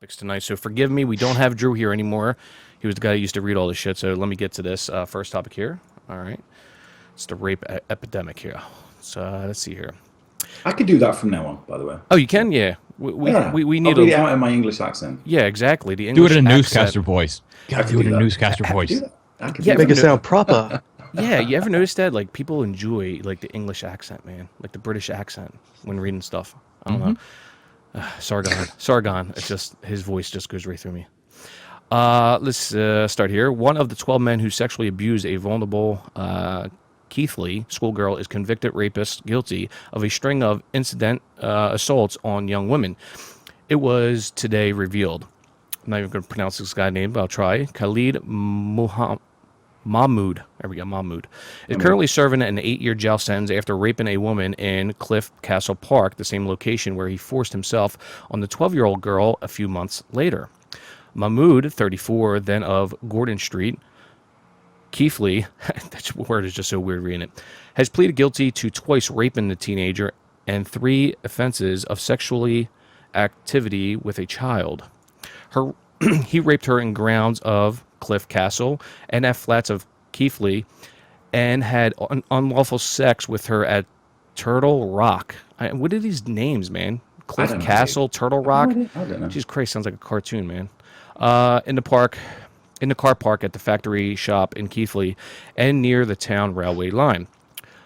topics tonight. So forgive me, we don't have Drew here anymore. He was the guy who used to read all this shit. So let me get to this first topic here. All right, it's the epidemic here. So let's see here. I could do that from now on, by the way. Oh, you can, yeah. We we Yeah, we, we I'll need read a it out in my English accent. yeah, exactly the Do it English in a accent. newscaster voice. I Gotta could do it do in a that. newscaster I could do voice. that. I could Yeah, do Make it that. sound proper. Yeah, you ever notice that? Like people enjoy like the English accent, man, like the British accent when reading stuff. I don't know. Sargon. It's just his voice just goes right through me. Let's start here. One of the 12 men who sexually abused a vulnerable Keighley schoolgirl is convicted rapist guilty of a string of incident assaults on young women. It was today revealed. I'm not even going to pronounce this guy's name, but I'll try. Khalid Mahmoud. There we go, Mahmoud. Is currently serving an 8-year jail sentence after raping a woman in Cliff Castle Park, the same location where he forced himself on the 12-year-old girl a few months later. Mahmoud, 34, then of Gordon Street, Keighley, that word is just so weird reading it, has pleaded guilty to twice raping the teenager and 3 offenses of sexually activity with a child. He raped her in grounds of Cliff Castle and at flats of Keighley and had unlawful sex with her at Turtle Rock. What are these names, man? I Cliff don't know, Castle, Turtle Rock? I don't know. Jesus Christ, sounds like a cartoon, man. In the car park at the factory shop in Keighley and near the town railway line.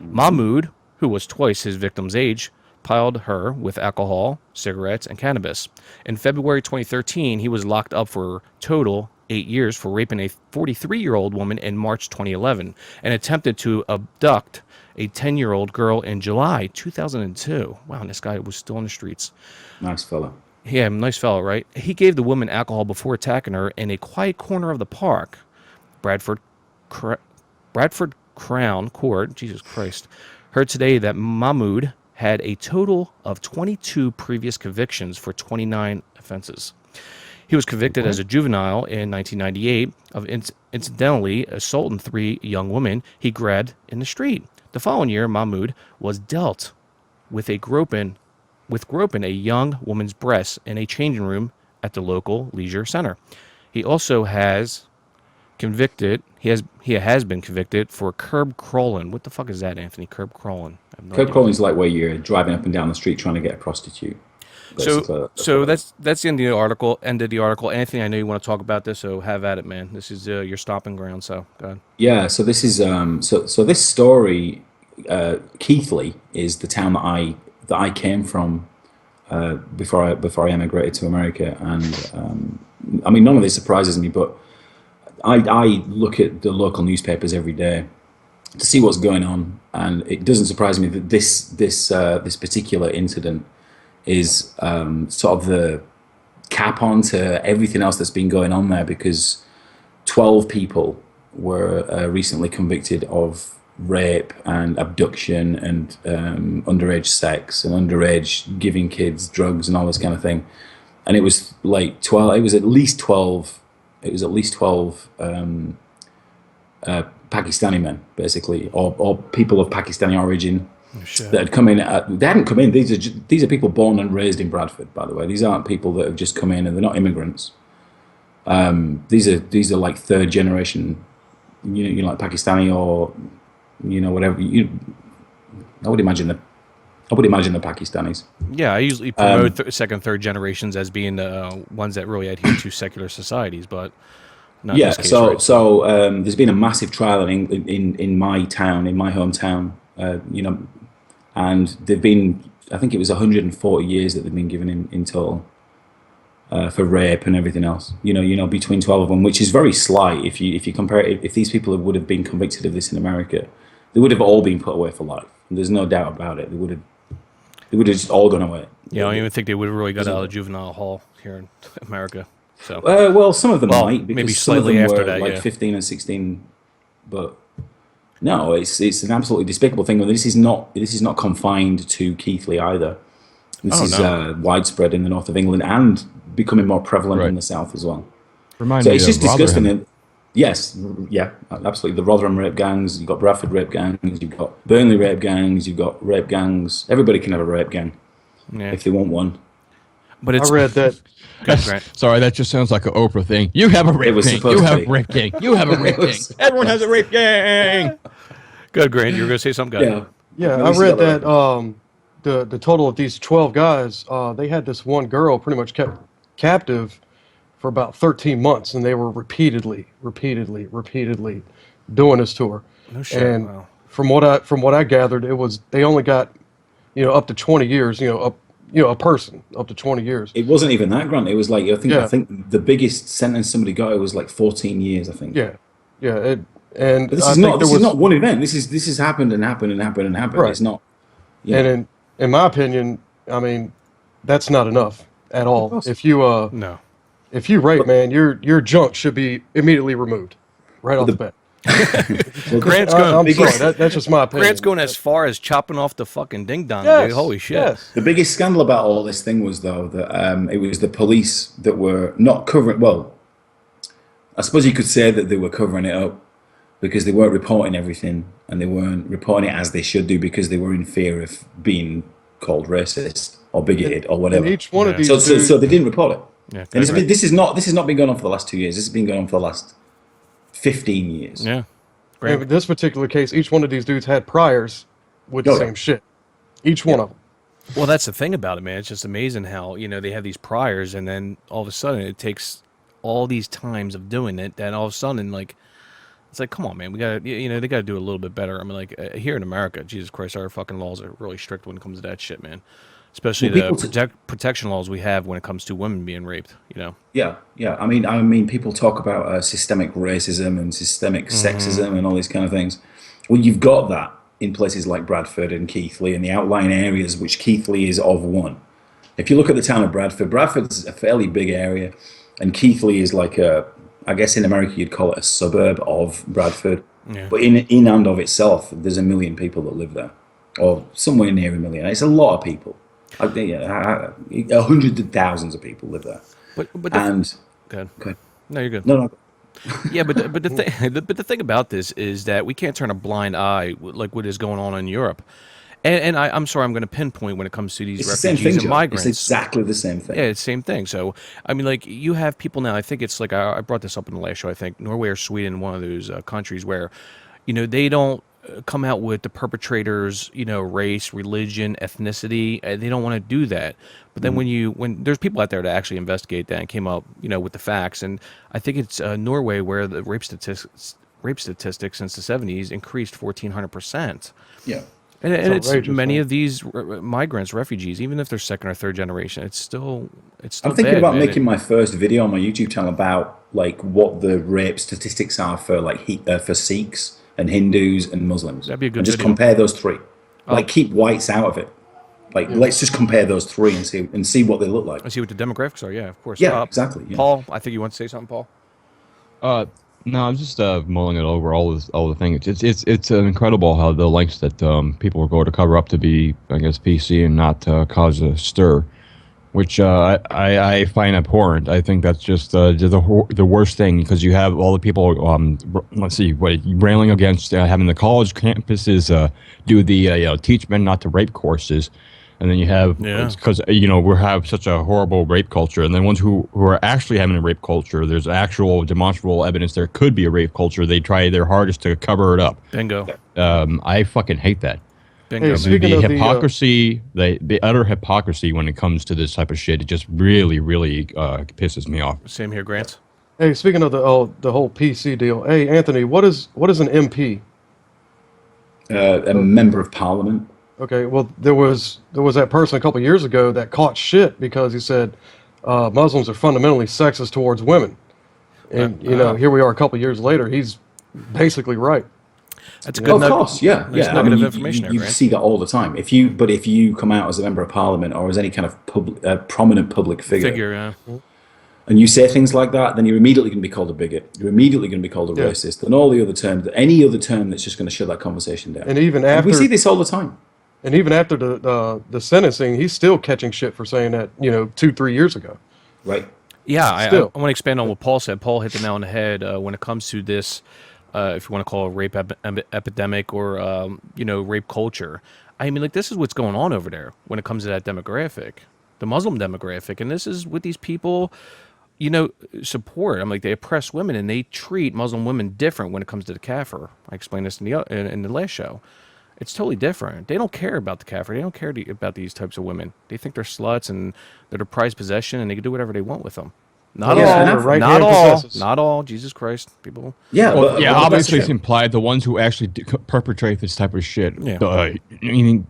Mahmoud, who was twice his victim's age, piled her with alcohol, cigarettes, and cannabis. In February 2013, he was locked up for total 8 years for raping a 43-year-old woman in March 2011 and attempted to abduct a 10-year-old girl in July 2002. Wow, and this guy was still on the streets. Nice fella. Yeah, nice fellow, right? He gave the woman alcohol before attacking her in a quiet corner of the park. Bradford Crown Court, Jesus Christ, heard today that Mahmoud had a total of 22 previous convictions for 29 offenses. He was convicted as a juvenile in 1998 of incidentally assaulting 3 young women he grabbed in the street. The following year, Mahmoud was dealt with groping a young woman's breasts in a changing room at the local leisure center. He also has convicted. He has been convicted for curb crawling. What the fuck is that, Anthony? Curb crawling. I have no Curb idea. crawling is like where you're driving up and down the street trying to get a prostitute. So that's the end of the article. Anthony, I know you want to talk about this, so have at it, man. This is your stomping ground. So go ahead. Yeah. So this is so this story. Keighley is the town that I came from before I emigrated to America, and I mean none of this surprises me, but I look at the local newspapers every day to see what's going on, and it doesn't surprise me that this particular incident is sort of the cap on to everything else that's been going on there, because 12 people were recently convicted of rape and abduction and underage sex and underage giving kids drugs and all this kind of thing. And it was like 12, it was at least 12, Pakistani men, basically, or people of Pakistani origin that had come in. They hadn't come in. These are people born and raised in Bradford, by the way. These aren't people that have just come in, and they're not immigrants. These are like third generation, like Pakistani or whatever. I would imagine the Pakistanis. Yeah, I usually promote second, third generations as being the ones that really adhere to secular societies, but not in Yeah. this case, right? There's been a massive trial in my town, in my hometown. And they've been, I think it was 140 years that they've been given in total for rape and everything else. Between 12 of them, which is very slight if you compare it. If these people would have been convicted of this in America, they would have all been put away for life. And there's no doubt about it. They would have just all gone away. Yeah, I don't even think they would have really got out of the juvenile hall here in America. So Well, some of them might, maybe because some of slightly them after were that, like yeah. 15 and 16, but no, it's an absolutely despicable thing. This is not confined to Keighley either. This is widespread in the north of England and becoming more prevalent in the south as well. Remind So me it's of just disgusting. Rotherham. Yes, yeah, absolutely. The Rotherham rape gangs, you've got Bradford rape gangs, you've got Burnley rape gangs, you've got rape gangs. Everybody can have a rape gang yeah. if they want one. But I it's read that. good, Grant. Sorry, that just sounds like an Oprah thing. You have a It rape was king. supposed You to have be. a rape king. You have a rape It king. was- Everyone has a rape king. Good, Grant. You were going to say something good. Yeah. Yeah, No, I this is read the other that the total of these 12 guys, they had this one girl pretty much kept captive for about 13 months, and they were repeatedly doing this to her. No shit. And Wow. from what I gathered, it was they only got up to 20 years, a person up to 20 years. It wasn't even that, Grant. It was like I Yeah. think the biggest sentence somebody got it was like 14 years. I think. Yeah, yeah, and But this I is think not there this was is not one event. This has happened and happened and happened and happened. right. It's not. You And know, in my opinion, I mean, that's not enough at all. course. No. If you rape, man, your junk should be immediately removed right off the bat. well, Grant's I'm going. sorry, that's just my opinion. Grant's going as far as chopping off the fucking ding dong, Yes, dude. Holy shit. yes. the biggest scandal about all this thing was though that it was the police that were not covering. Well, I suppose you could say that they were covering it up because they weren't reporting everything and they weren't reporting it as they should do because they were in fear of being called racist or bigoted or whatever. And each one of Yeah. these So dudes, they didn't report it. Yeah, And it's right. been, this is not been going on for the last 2 years. This has been going on for the last 15 years. Yeah. in this particular case, each one of these dudes had priors with the Oh, yeah. same shit. Each one of them. Well, that's the thing about it, man. It's just amazing how, they have these priors and then all of a sudden it takes all these times of doing it. Then all of a sudden, like, it's like, come on, man. We got to, they got to do a little bit better. I mean, like, here in America, Jesus Christ, our fucking laws are really strict when it comes to that shit, man. Especially Well, the people protection laws we have when it comes to women being raped. Yeah, yeah. I mean, people talk about systemic racism and systemic sexism and all these kind of things. Well, you've got that in places like Bradford and Keighley and the outlying areas, which Keighley is of one. If you look at the town of Bradford, Bradford's a fairly big area, and Keighley is like I guess in America you'd call it a suburb of Bradford. Yeah. But in and of itself, there's 1 million people that live there, or somewhere near 1 million. It's a lot of people. I think hundreds of thousands of people live there. But And good. okay. No, you're good. No, Yeah, but the thing but the thing about this is that we can't turn a blind eye like what is going on in Europe. And I'm sorry, I'm going to pinpoint when it comes to these it's the same refugees thing, and Joe. migrants. It's exactly the same thing. Yeah, it's the same thing. So, I mean, like, you have people now, I think it's like, I brought this up in the last show, I think, Norway or Sweden, one of those countries where, they don't come out with the perpetrators, race, religion, ethnicity. They don't want to do that. But then when there's people out there to actually investigate that and came up, with the facts. And I think it's Norway where the rape statistics since the 70s increased 1,400%. Yeah. And it's outrageous, many man. of these migrants, refugees, even if they're second or third generation, it's still I'm thinking bad, about man. making my first video on my YouTube channel about like what the rape statistics are for for Sikhs and Hindus and Muslims. That'd be a good and just video. compare those three. Like keep whites out of it. Like let's just compare those three and see what they look like. Let's see what the demographics are. Yeah, of course. Yeah, exactly. Yeah. Paul, I think you want to say something, Paul. No, I'm just mulling it over all the things. It's incredible how the lengths that people will go to cover up to be, I guess, PC and not cause a stir, which I find abhorrent. I think that's just the worst thing because you have all the people. Railing against having the college campuses do the teach men not to rape courses. And then you have, because, we have such a horrible rape culture. And then ones who are actually having a rape culture, there's actual demonstrable evidence there could be a rape culture. They try their hardest to cover it up. Bingo. I fucking hate that. Bingo. Hey, man. speaking The of hypocrisy, the utter hypocrisy when it comes to this type of shit, it just really, really pisses me off. Same here, Grant. Hey, speaking of the whole PC deal, hey Anthony, what is an MP? A member of parliament. Okay, well there was that person a couple years ago that caught shit because he said Muslims are fundamentally sexist towards women, and here we are a couple years later. He's basically right. That's a good Of nugget. course, yeah, Nice yeah. nugget of you, information there, you Grant. see that all the time. If you come out as a member of parliament or as any kind of prominent public figure, yeah. and you say things like that, then you're immediately going to be called a bigot. You're immediately going to be called a Yeah. racist, and all the other terms, any other term that's just going to shut that conversation down. And even And we after see this all the time. And even after the sentencing, he's still catching shit for saying that 2-3 years ago. Right. Yeah, I Still. want to expand on what Paul said. Paul hit the nail on the head when it comes to this, if you want to call it rape epidemic or, rape culture. I mean, like, this is what's going on over there when it comes to that demographic. the Muslim demographic, and this is what these people, support. I'm like, they oppress women and they treat Muslim women different when it comes to the kafir. I explained this in the last show. It's totally different. They don't care about the kafir. They don't care about these types of women. They think they're sluts and they're the prized possession, and they can do whatever they want with them. Not all. Not all. Not all. Jesus Christ, people. Yeah, Well, but obviously that's it's implied the ones who actually perpetrate this type of shit. Yeah. I mean,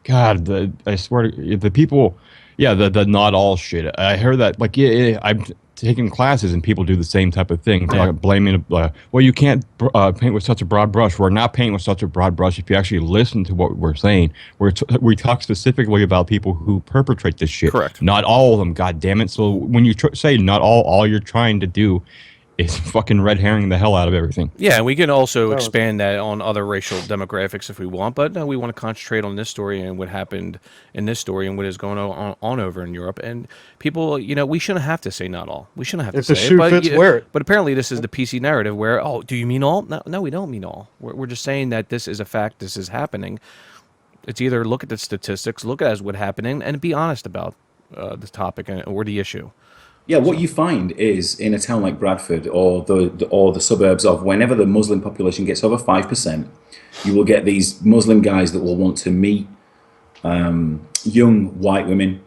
God, I swear to the people, the not all shit. I heard that, like, I'm taking classes and people do the same type of thing, blaming, well, you can't paint with such a broad brush. We're not painting with such a broad brush. If you actually listen to what we're saying, we talk specifically about people who perpetrate this shit. Correct. Not all of them, God damn it. So when you say not all you're trying to do is fucking red herring the hell out of everything. Yeah, and we can also expand that on other racial demographics if we want, but no, we want to concentrate on this story and what happened in this story and what is going on over in Europe. And people, we shouldn't have to say not all. We shouldn't have to say If the shoe fits, wear it. But apparently this is the PC narrative where, oh, do you mean all? No, we don't mean all. We're just saying that this is a fact, this is happening. It's either look at the statistics, look at what's happening, and be honest about the topic or the issue. Yeah, what you find is in a town like Bradford or the suburbs of, whenever the Muslim population gets over 5%, you will get these Muslim guys that will want to meet young white women,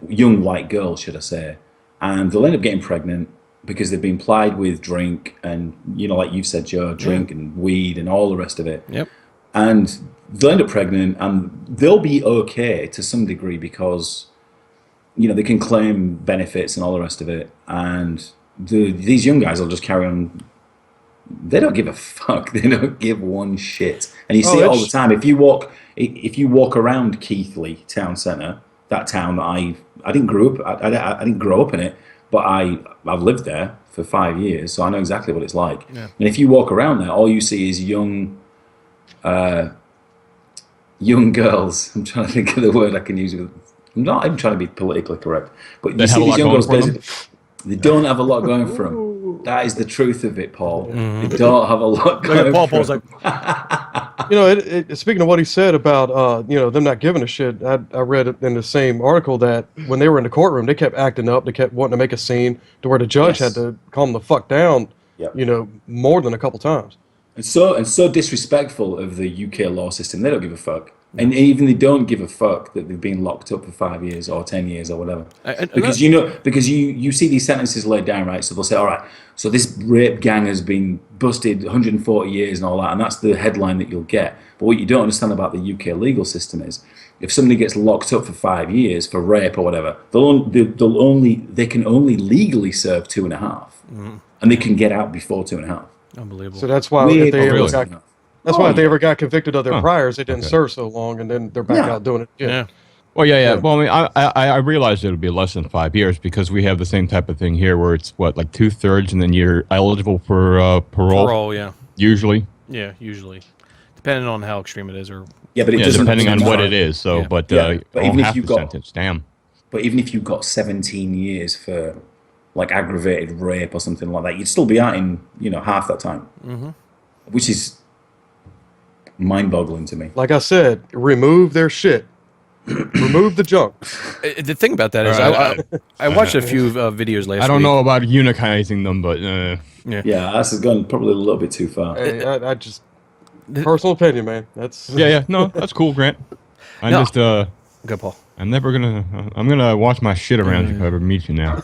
young white girls, should I say, and they'll end up getting pregnant because they've been plied with drink and, like you've said, Joe, drink and weed and all the rest of it. Yep. And they'll end up pregnant and they'll be okay to some degree because they can claim benefits and all the rest of it, and these young guys will just carry on. They don't give a fuck. They don't give one shit, and you see it all the time. If you walk around Keighley town centre, that town that I didn't grow up. I didn't grow up in it, but I've lived there for 5 years, so I know exactly what it's like. Yeah. And if you walk around there, all you see is young girls. I'm trying to think of the word I can use with. I'm not even trying to be politically correct, but you see these young girls, they don't have a lot going for them. That is the truth of it, Paul. Mm-hmm. They don't have a lot going for them. Speaking of what he said about, them not giving a shit, I read it in the same article that when they were in the courtroom, they kept acting up, they kept wanting to make a scene to where the judge had to calm the fuck down, more than a couple times. And so disrespectful of the UK law system. They don't give a fuck. And even they don't give a fuck that they've been locked up for 5 years or 10 years or whatever. Because you see these sentences laid down, right? So they'll say, all right, so this rape gang has been busted 140 years and all that, and that's the headline that you'll get. But what you don't understand about the UK legal system is, if somebody gets locked up for 5 years for rape or whatever, they can only legally serve 2.5, and they can get out before 2.5. Unbelievable. So that's why if they ever got convicted of their priors, they didn't serve so long, and then they're back out doing it again. Yeah. Well, yeah. Well, I realized it would be less than 5 years because we have the same type of thing here, where it's like 2/3, and then you're eligible for parole. Parole, yeah. Usually. Yeah, usually, depending on how extreme it is, or but it doesn't depending on what it is. So, but even if you got sentence, damn. But even if you got 17 years for like aggravated rape or something like that, you'd still be out in half that time, which is mind-boggling to me. Like I said, remove their shit. Remove the junk. The thing about that is, I watched a few videos last week. I don't know about unitizing them, but yeah, that's gone probably a little bit too far. I just personal opinion, man. That's no, that's cool, Grant. Good, Paul. I'm gonna watch my shit around you if I ever meet you now.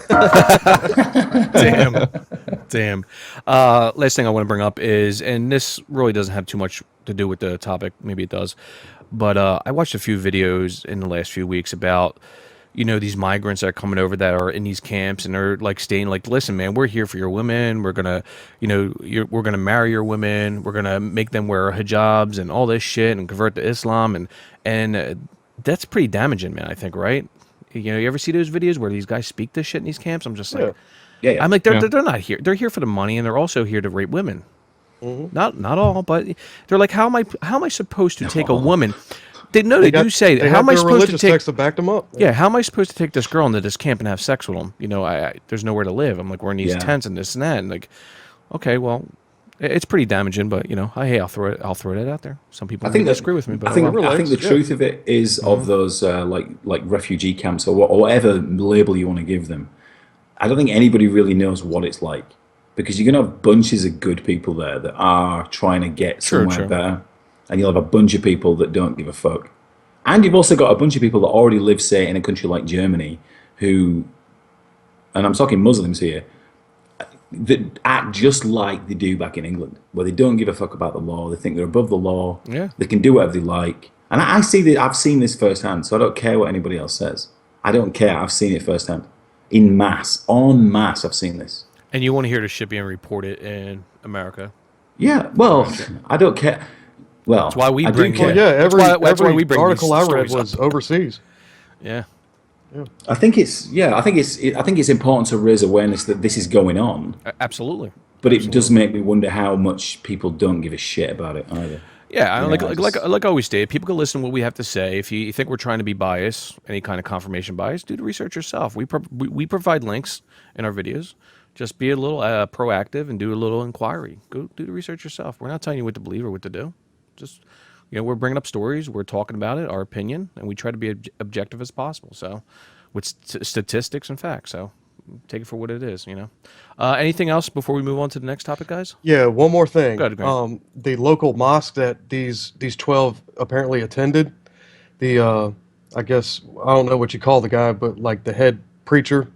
Damn. Last thing I want to bring up is, and this really doesn't have too much to do with the topic. Maybe it does, but I watched a few videos in the last few weeks about, these migrants that are coming over that are in these camps and they're like staying like, listen, man, we're here for your women. We're gonna, we're gonna marry your women. We're gonna make them wear hijabs and all this shit and convert to Islam and that's pretty damaging, man. I think, right? You ever see those videos where these guys speak this shit in these camps? I'm just like, yeah. I'm like, they're not here. They're here for the money, and they're also here to rape women. Mm-hmm. Not all, but they're like, how am I supposed to take a woman? They do say, how am I supposed to take? To back them up. Yeah, how am I supposed to take this girl into this camp and have sex with them? There's nowhere to live. I'm like, we're in these tents and this and that. And like, okay, well, It's pretty damaging, but hey, I'll throw it out there. Some people I think may that disagree with me, but I think whatever. I think the relates, yeah. truth of it is of those like refugee camps or whatever label you want to give them. I don't think anybody really knows what it's like because you're gonna have bunches of good people there that are trying to get True, somewhere true. better, and you'll have a bunch of people that don't give a fuck. And you've also got a bunch of people that already live, say, in a country like Germany, who, and I'm talking Muslims here, that act just like they do back in England, where they don't give a fuck about the law. They think they're above the law. Yeah. They can do whatever they like. And I see that. I've seen this firsthand, so I don't care what anybody else says. I don't care. I've seen it firsthand, en masse. I've seen this. And you want to hear the shit being reported in America. Yeah. Well, I don't care. Well, That's why we I do bring. care. Well, yeah, That's why every we bring article these I read stories was up. overseas. Yeah. I think it's important to raise awareness that this is going on. Absolutely. But it does make me wonder how much people don't give a shit about it either. Yeah, You know, like I always state, people can listen to what we have to say. If you think we're trying to be biased, any kind of confirmation bias, do the research yourself. We provide links in our videos. Just be a little proactive and do a little inquiry. Go do the research yourself. We're not telling you what to believe or what to do. Just we're bringing up stories, we're talking about it, our opinion, and we try to be objective as possible. So, with statistics and facts. So, take it for what it is. Anything else before we move on to the next topic, guys? Yeah, one more thing. Go ahead, Grant. The local mosque that these 12 apparently attended, I guess I don't know what you call the guy, but like the head preacher,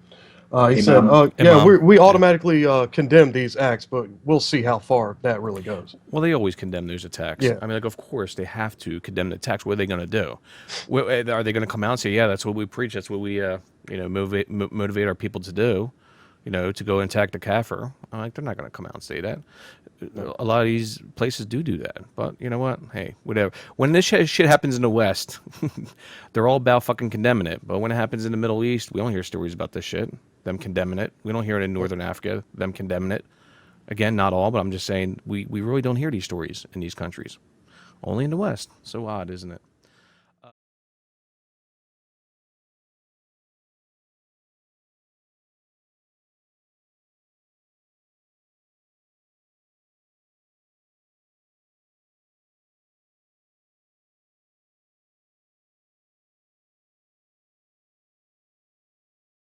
he said, Imam. "Yeah, Imam. we automatically condemn these acts, but we'll see how far that really goes." Well, they always condemn those attacks. Yeah. I mean, of course, they have to condemn the attacks. What are they going to do? Are they going to come out and say, yeah, that's what we preach, that's what we, motivate our people to do, to go and attack the kafir? I'm like, they're not going to come out and say that. A lot of these places do that. But you know what? Hey, whatever. When this shit happens in the West, they're all about fucking condemning it. But when it happens in the Middle East, we don't hear stories about this shit, them condemning it. We don't hear it in Northern Africa, them condemning it. Again, not all, but I'm just saying we really don't hear these stories in these countries. Only in the West. So odd, isn't it?